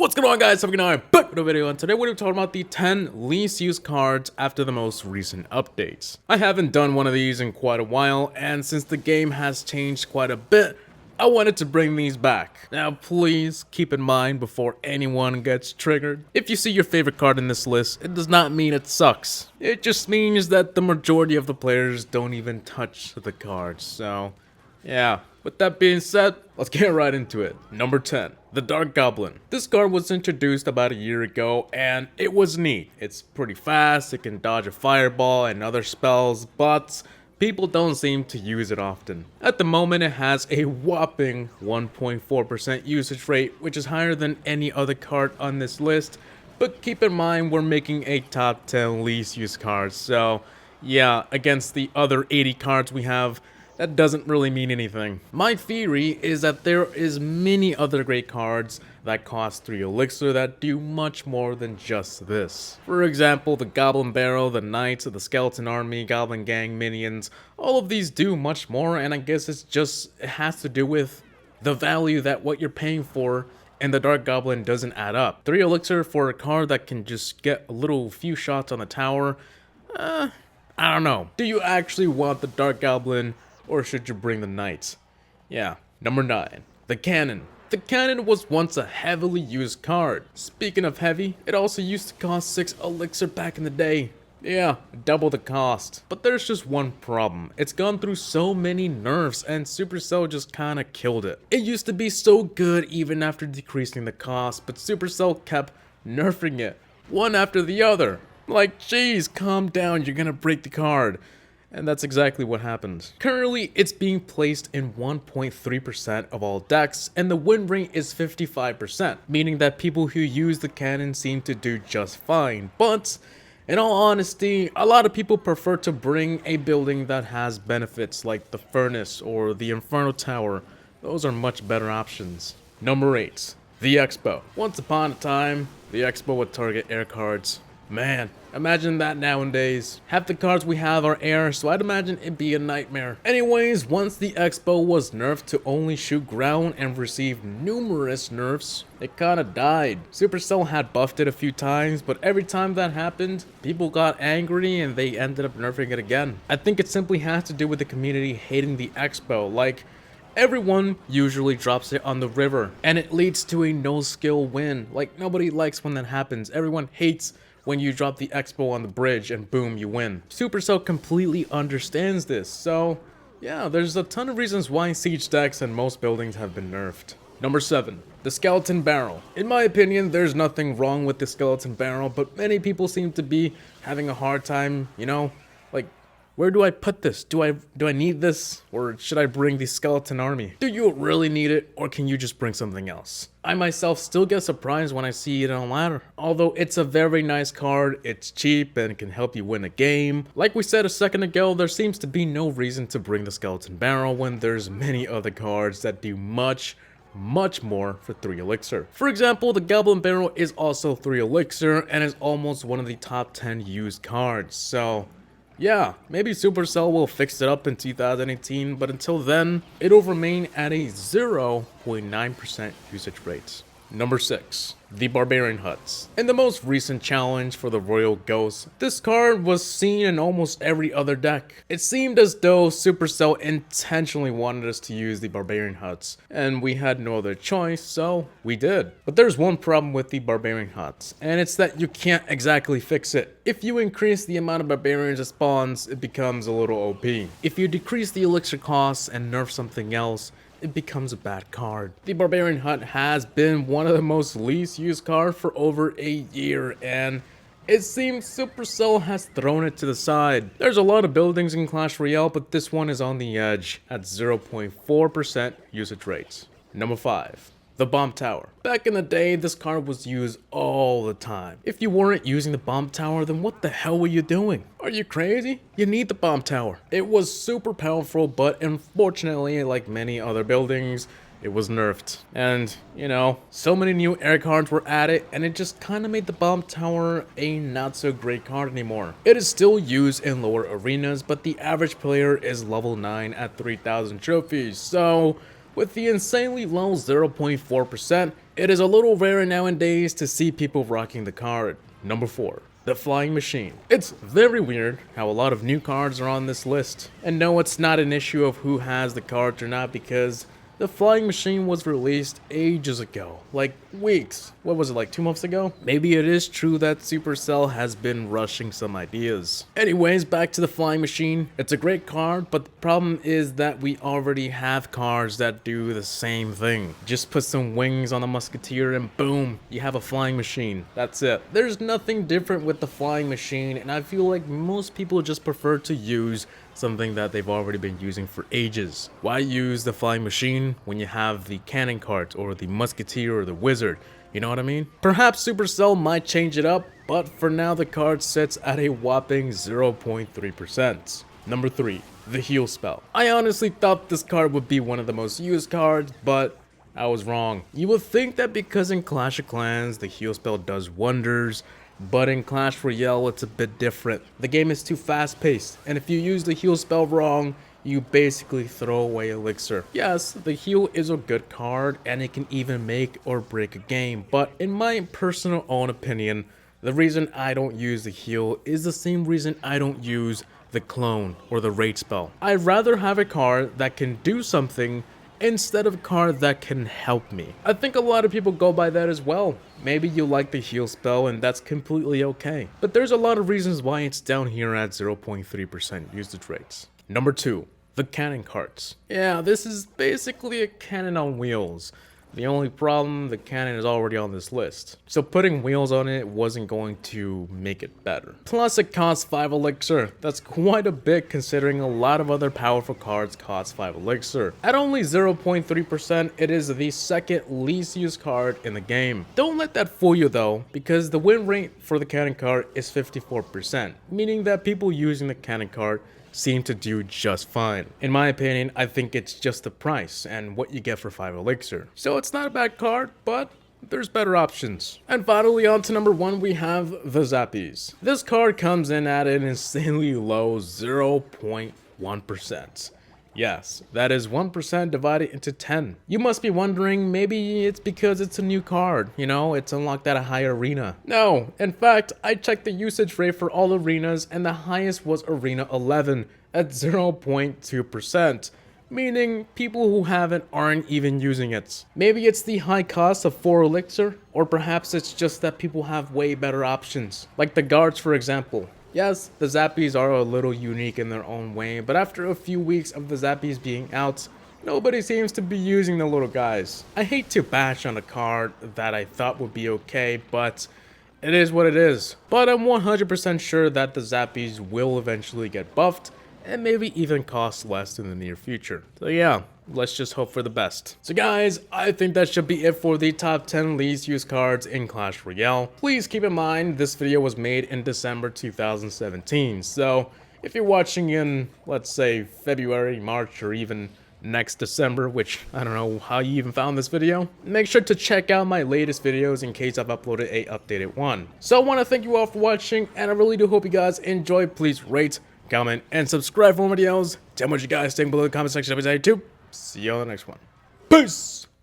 What's going on, guys? I'm back with a video, and today we're going to talk about the 10 least used cards after the most recent updates. I haven't done one of these in quite a while, and since the game has changed quite a bit, I wanted to bring these back. Now please keep in mind before anyone gets triggered, if you see your favorite card in this list, it does not mean it sucks. It just means that the majority of the players don't even touch the cards, so yeah. With that being said, let's get right into it. Number 10, the Dark Goblin. This card was introduced about a year ago, and it was neat. It's pretty fast, it can dodge a fireball and other spells, but people don't seem to use it often. At the moment, it has a whopping 1.4% usage rate, which is higher than any other card on this list, but keep in mind we're making a top 10 least used cards, so yeah, against the other 80 cards we have, that doesn't really mean anything. My theory is that there is many other great cards that cost 3 elixir that do much more than just this. For example, the Goblin Barrel, the Knights, the Skeleton Army, Goblin Gang, Minions, all of these do much more, and I guess it has to do with the value that what you're paying for, and the Dark Goblin doesn't add up. 3 elixir for a card that can just get a few shots on the tower, I don't know. Do you actually want the Dark Goblin, or should you bring the Knights? Yeah. Number 9, the Cannon. The Cannon was once a heavily used card. Speaking of heavy, it also used to cost 6 elixir back in the day. Yeah, double the cost. But there's just one problem. It's gone through so many nerfs, and Supercell just kinda killed it. It used to be so good even after decreasing the cost, but Supercell kept nerfing it, one after the other. Like, geez, calm down, you're gonna break the card. And that's exactly what happened. Currently, it's being placed in 1.3% of all decks, and the win rate is 55%, meaning that people who use the cannon seem to do just fine. But, in all honesty, a lot of people prefer to bring a building that has benefits like the Furnace or the Inferno Tower. Those are much better options. Number 8, the Expo. Once upon a time, the Expo would target air cards. Man, imagine that nowadays. Half the cards we have are air, so I'd imagine it'd be a nightmare. Anyways, once the Expo was nerfed to only shoot ground and receive numerous nerfs, it kinda died. Supercell had buffed it a few times, but every time that happened, people got angry and they ended up nerfing it again. I think it simply has to do with the community hating the Expo. Like, everyone usually drops it on the river, and it leads to a no-skill win. Like, nobody likes when that happens. Everyone hates when you drop the Expo on the bridge and boom, you win. Supercell completely understands this, so yeah, there's a ton of reasons why siege decks and most buildings have been nerfed. Number 7, the Skeleton Barrel. In my opinion, there's nothing wrong with the Skeleton Barrel, but many people seem to be having a hard time, like, where do I put this? Do I need this? Or should I bring the Skeleton Army? Do you really need it, or can you just bring something else? I myself still get surprised when I see it on ladder. Although it's a very nice card, it's cheap and can help you win a game. Like we said a second ago, there seems to be no reason to bring the Skeleton Barrel when there's many other cards that do much more for 3 elixir. For example, the Goblin Barrel is also 3 elixir and is almost one of the top 10 used cards, so yeah, maybe Supercell will fix it up in 2018, but until then, it'll remain at a 0.9% usage rate. Number 6, the Barbarian Huts. In the most recent challenge for the Royal Ghost, this card was seen in almost every other deck. It seemed as though Supercell intentionally wanted us to use the Barbarian Huts, and we had no other choice, so we did. But there's one problem with the Barbarian Huts, and it's that you can't exactly fix it. If you increase the amount of Barbarians it spawns, it becomes a little OP. If you decrease the elixir costs and nerf something else, it becomes a bad card. The Barbarian Hut has been one of the most least used cards for over a year, and it seems Supercell has thrown it to the side. There's a lot of buildings in Clash Royale, but this one is on the edge at 0.4% usage rates. Number 5, the Bomb Tower. Back in the day, this card was used all the time. If you weren't using the Bomb Tower, then what the hell were you doing? Are you crazy? You need the Bomb Tower. It was super powerful, but unfortunately, like many other buildings, it was nerfed. And, so many new air cards were added, and it just kind of made the Bomb Tower a not so great card anymore. It is still used in lower arenas, but the average player is level 9 at 3,000 trophies, so with the insanely low 0.4%, It is a little rare nowadays to see people rocking the card. Number 4. The Flying Machine. It's very weird how a lot of new cards are on this list. And no, it's not an issue of who has the cards or not, because the Flying Machine was released ages ago, like weeks. What was it, like 2 months ago? Maybe it is true that Supercell has been rushing some ideas. Anyways, back to the Flying Machine. It's a great card, but the problem is that we already have cards that do the same thing. Just put some wings on the Musketeer and boom, you have a Flying Machine. That's it. There's nothing different with the Flying Machine, and I feel like most people just prefer to use something that they've already been using for ages. Why use the Flying Machine when you have the cannon cards or the Musketeer or the Wizard? You know what I mean? Perhaps Supercell might change it up, but for now the card sits at a whopping 0.3%. Number 3. The Heal Spell. I honestly thought this card would be one of the most used cards, but I was wrong. You would think that because in Clash of Clans the Heal Spell does wonders, but in Clash Royale it's a bit different. The game is too fast paced, and if you use the heal spell wrong, you basically throw away elixir. Yes, the heal is a good card and it can even make or break a game, but in my personal own opinion, the reason I don't use the heal is the same reason I don't use the clone or the raid spell. I'd rather have a card that can do something instead of a card that can help me. I think a lot of people go by that as well. Maybe you like the heal spell and that's completely okay. But there's a lot of reasons why it's down here at 0.3% usage rates. Number 2. The cannon carts. Yeah, this is basically a cannon on wheels. The only problem, the cannon is already on this list. So putting wheels on it wasn't going to make it better. Plus it costs 5 elixir. That's quite a bit considering a lot of other powerful cards cost 5 elixir. At only 0.3%, it is the second least used card in the game. Don't let that fool you though, because the win rate for the cannon card is 54%, meaning that people using the cannon card seem to do just fine. In my opinion, I think it's just the price and what you get for 5 elixir. So it's not a bad card, but there's better options. And finally, on to number 1, we have the Zappies. This card comes in at an insanely low 0.1%. Yes, that is 1% divided into 10. You must be wondering, maybe it's because it's a new card, you know, it's unlocked at a higher arena. No, in fact, I checked the usage rate for all arenas and the highest was Arena 11 at 0.2%. Meaning people who have it aren't even using it. Maybe it's the high cost of 4 elixir, or perhaps it's just that people have way better options. Like the guards, for example. Yes, the Zappies are a little unique in their own way, but after a few weeks of the Zappies being out, nobody seems to be using the little guys. I hate to bash on a card that I thought would be okay, but it is what it is. But I'm 100% sure that the Zappies will eventually get buffed, and maybe even cost less in the near future. So yeah, let's just hope for the best. So guys, I think that should be it for the top 10 least used cards in Clash Royale. Please keep in mind this video was made in December 2017, so if you're watching in, let's say, February, March, or even next December, which I don't know how you even found this video, make sure to check out my latest videos in case I've uploaded a updated one. So I want to thank you all for watching, and I really do hope you guys enjoyed. Please rate, comment, and subscribe for more videos. Tell me what you guys think below in the comment section of this YouTube. See you on the next one. Peace!